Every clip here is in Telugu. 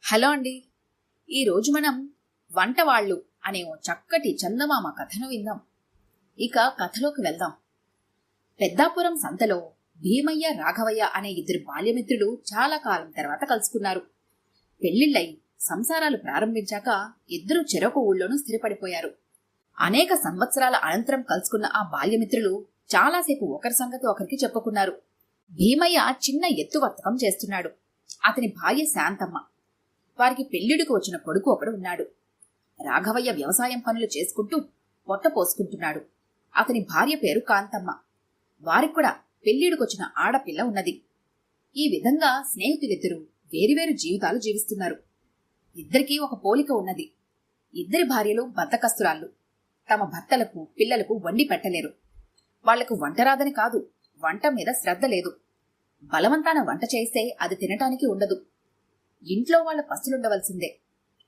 హలో అండి. ఈరోజు మనం వంటవాళ్ళు అనే ఓ చక్కటి చందమామ కథను విందాం. ఇక కథలోకి వెళ్దాం. పెద్దాపురం సంతలో భీమయ్య, రాఘవయ్య అనే ఇద్దరు బాల్యమిత్రులు చాలా కాలం తర్వాత కలుసుకున్నారు. పెళ్లిళ్ళై సంసారాలు ప్రారంభించాక ఇద్దరు చెరొక ఊళ్ళోనూ స్థిరపడిపోయారు. అనేక సంవత్సరాల అనంతరం కలుసుకున్న ఆ బాల్యమిత్రులు చాలాసేపు ఒకరి సంగతి ఒకరికి చెప్పుకున్నారు. భీమయ్య చిన్న ఎత్తు వర్తకం చేస్తున్నాడు. అతని భార్య శాంతమ్మ. వారికి పెళ్లిడికి వచ్చిన కొడుకు ఒకడు ఉన్నాడు. రాఘవయ్య వ్యవసాయం పనులు చేసుకుంటూ పొట్ట పోసుకుంటున్నాడు. అతని భార్య పేరు కాంతమ్మ. వారికి కూడా పెళ్లిడికొచ్చిన ఆడపిల్ల ఉన్నది. ఈ విధంగా స్నేహితులిద్దరూ వేరువేరు జీవితాలు జీవిస్తున్నారు. ఇద్దరికీ ఒక పోలిక ఉన్నది. ఇద్దరి భార్యలు బద్ధకస్తురాళ్ళు. తమ భర్తలకు, పిల్లలకు వండి పెట్టలేరు. వాళ్లకు వంట రాదని కాదు, వంట మీద శ్రద్ధ లేదు. బలవంతాన వంట చేస్తే అది తినటానికి ఉండదు. ఇంట్లో వాళ్ళ పస్తులుండవలసిందే.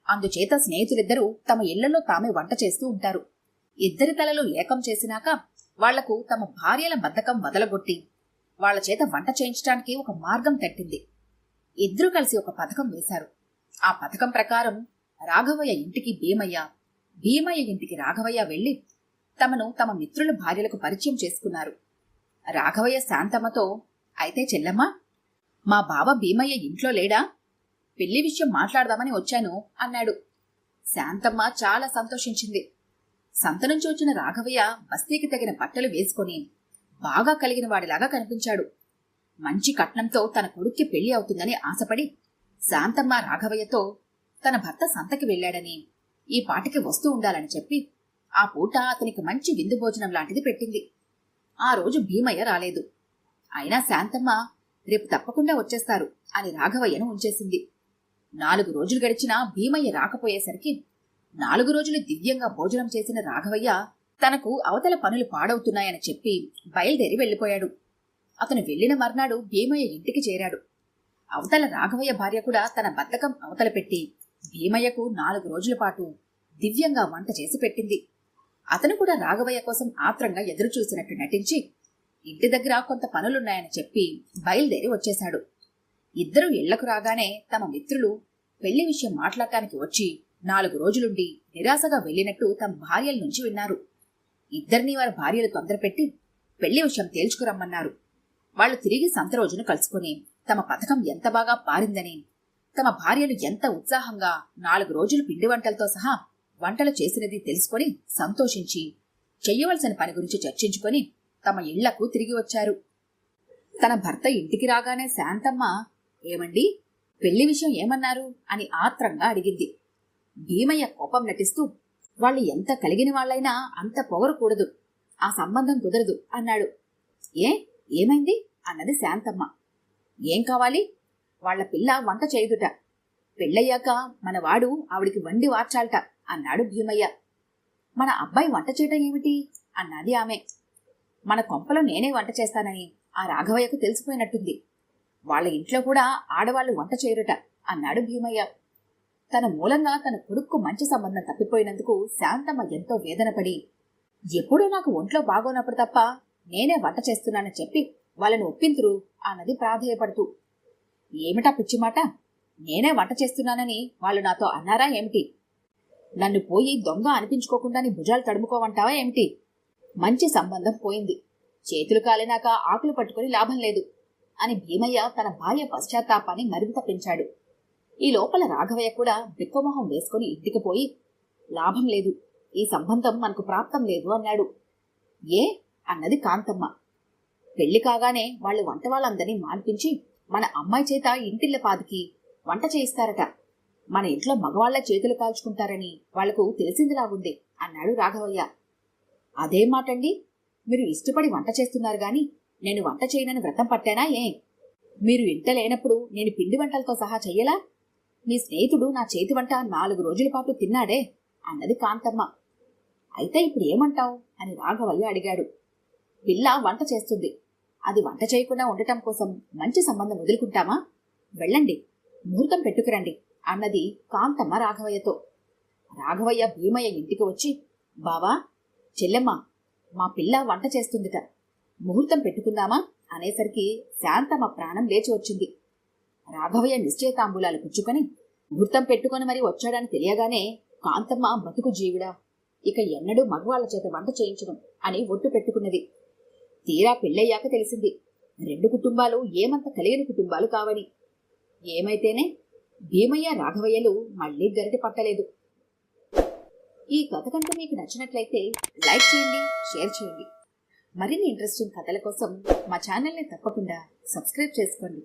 అందుచేత స్నేహితులిద్దరూ తమ ఇళ్లలో తామే వంట చేస్తూ ఉంటారు. ఇద్దరి తలలు ఏకం చేసినాక వాళ్లకు తమ భార్యల బద్ధకం వదలగొట్టి వాళ్ల చేత వంట చేయించడానికి ఒక మార్గం తట్టింది. ఇద్దరూ కలిసి ఒక పథకం వేశారు. ఆ పథకం ప్రకారం రాఘవయ్య ఇంటికి భీమయ్య, భీమయ్య ఇంటికి రాఘవయ్య వెళ్లి తమను తమ మిత్రుల భార్యలకు పరిచయం చేసుకున్నారు. రాఘవయ్య శాంతమ్మతో, అయితే చెల్లెమ్మా, మా బావ భీమయ్య ఇంట్లో లేడా? పెళ్లి విషయం మాట్లాడదామని వచ్చాను అన్నాడు. శాంతమ్మ చాలా సంతోషించింది. సంత నుంచి వచ్చిన రాఘవయ్య బస్తీకి తగిన బట్టలు వేసుకొని బాగా కలిగిన వాడిలాగా కనిపించాడు. మంచి కట్నంతో తన కొడుక్కి పెళ్లి అవుతుందని ఆశపడి శాంతమ్మ రాఘవయ్యతో తన భర్త సంతకి వెళ్లాడని, ఈ పాటికి వస్తూ ఉండాలని చెప్పి ఆ పూట అతనికి మంచి విందు భోజనం లాంటిది పెట్టింది. ఆ రోజు భీమయ్య రాలేదు. అయినా శాంతమ్మ రేపు తప్పకుండా వచ్చేస్తారు అని రాఘవయ్యను ఉంచేసింది. 4 రోజులు గడిచినా భీమయ్య రాకపోయేసరికి 4 రోజులు దివ్యంగా భోజనం చేసిన రాఘవయ్య తనకు అవతల పనులు పాడవుతున్నాయని చెప్పి బయలుదేరి వెళ్లిపోయాడు. అతను వెళ్లిన మర్నాడు భీమయ్య ఇంటికి చేరాడు. అవతల రాఘవయ్య భార్య కూడా తన బద్ధకం అవతల పెట్టి భీమయ్యకు 4 రోజుల పాటు దివ్యంగా వంట చేసి పెట్టింది. అతను కూడా రాఘవయ్య కోసం ఆత్రంగా ఎదురు చూసినట్టు నటించి ఇంటి దగ్గర కొంత పనులున్నాయని చెప్పి బయలుదేరి వచ్చేశాడు. ఇద్దరూ ఇళ్లకు రాగానే తమ మిత్రులు పెళ్లి విషయం మాట్లాడటానికి వచ్చి 4 రోజులుండి నిరాశగా వెళ్లినట్టు తమ భార్యల నుంచి విన్నారు. ఇద్దరినీ వారి భార్యలు తొందరపెట్టి పెళ్లి విషయం తేల్చుకురమ్మన్నారు. వాళ్లు తిరిగి సంత రోజును కలుసుకుని తమ పథకం ఎంత బాగా పారిందని, తమ భార్యలు ఎంత ఉత్సాహంగా 4 రోజులు పిండి వంటలతో సహా వంటలు చేసినది తెలుసుకొని సంతోషించి చెయ్యవలసిన పని గురించి చర్చించుకొని తమ ఇళ్లకు తిరిగి వచ్చారు. తన భర్త ఇంటికి రాగానే శాంతమ్మ, ఏమండి, పెళ్లి విషయం ఏమన్నారు అని ఆత్రంగా అడిగింది. భీమయ్య కోపం నటిస్తూ, వాళ్ళు ఎంత కలిగిన వాళ్లైనా అంత పొగరకూడదు, ఆ సంబంధం కుదరదు అన్నాడు. ఏమైంది అన్నది శాంతమ్మ. ఏం కావాలి? వాళ్ల పిల్ల వంట చేయదుట. పెళ్ళయ్యాక మనవాడు ఆవిడికి వండి వార్చాలట అన్నాడు భీమయ్య. మన అబ్బాయి వంట చేయటం ఏమిటి అన్నది ఆమె. మన కొంపలో నేనే వంట చేస్తానని ఆ రాఘవయ్యకు తెలిసిపోయినట్టుంది. వాళ్ల ఇంట్లో కూడా ఆడవాళ్లు వంట చేయరుట అన్నాడు భీమయ్య. తన మూలంగా తన కొడుక్కు మంచి సంబంధం తప్పిపోయినందుకు శాంతమ్మ ఎంతో వేదనపడి, ఎప్పుడూ నాకు ఒంట్లో బాగోనప్పుడు తప్ప నేనే వంట చేస్తున్నానని చెప్పి వాళ్ళను ఒప్పింతురు అన్నది ప్రాధేయపడుతూ. ఏమిటా పిచ్చిమాట? నేనే వంట చేస్తున్నానని వాళ్ళు నాతో అన్నారా ఏమిటి? నన్ను పోయి దొంగ అనిపించుకోకుండా నీ భుజాలు తడుముకోవంటావా ఏమిటి? మంచి సంబంధం పోయింది, చేతులు కాలినాక ఆకులు పట్టుకుని లాభం లేదు అని భీమయ్య తన భార్య పశ్చాత్తాపాన్ని మరింత పెంచాడు. ఈ లోపల రాఘవయ్య కూడా బిక్కమొహం వేసుకుని ఇంటికి పోయి, లాభం లేదు, ఈ సంబంధం మనకు ప్రాప్తం లేదు అన్నాడు. అన్నది కాంతమ్మ. పెళ్లి కాగానే వాళ్ళు వంట వాళ్ళందరినీ మాన్పించి మన అమ్మాయి చేత ఇంటిళ్ళ పాదికి వంట చేయిస్తారట. మన ఇంట్లో మగవాళ్ల చేతులు కాల్చుకుంటారని వాళ్లకు తెలిసిందిలాగుంది అన్నాడు రాఘవయ్య. అదేం మాటండి, మీరు ఇష్టపడి వంట చేస్తున్నారు గాని నేను వంట చేయనని వ్రతం పట్టానా? మీరు ఇంట లేనప్పుడు నేను పిండి వంటలతో సహా చెయ్యలా? మీ స్నేహితుడు నా చేతి వంట 4 రోజుల పాటు తిన్నాడే అన్నది కాంతమ్మ. అయితే ఇప్పుడు ఏమంటావు అని రాఘవయ్య అడిగాడు. పిల్ల వంట చేస్తుంది, అది వంట చేయకుండా ఉండటం కోసం మంచి సంబంధం వదులుకుంటామా? వెళ్ళండి, ముహూర్తం పెట్టుకురండి అన్నది కాంతమ్మ రాఘవయ్యతో. రాఘవయ్య భీమయ్య ఇంటికి వచ్చి, బావా, చెల్లెమ్మ, మా పిల్ల వంట చేస్తుందిట, ముహూర్తం పెట్టుకుందామా అనేసరికి శాంతమ్మ ప్రాణం లేచి వచ్చింది. రాఘవయ్య నిశ్చయతాంబూలాలు పుచ్చుకొని ముహూర్తం పెట్టుకొని మరి వచ్చాడని తెలియగానే కాంతమ్మ బతుకు జీవిడా, ఇక ఎన్నడూ మగవాళ్ల చేత వంట చేయించడం అని ఒట్టు పెట్టుకున్నది. తీరా పెళ్ళయ్యాక తెలిసింది 2 కుటుంబాలు ఏమంత కలిగిన కుటుంబాలు కావని. ఏమైతేనే భీమయ్య రాఘవయ్యలు మళ్లీ గరిటె పట్టలేదు. ఈ కథ కనుక మీకు నచ్చినట్లయితే లైక్ చేయండి, షేర్ చేయండి. మరిన్ని ఇంట్రెస్టింగ్ కథల కోసం మా ఛానల్ని తప్పకుండా సబ్స్క్రైబ్ చేసుకోండి.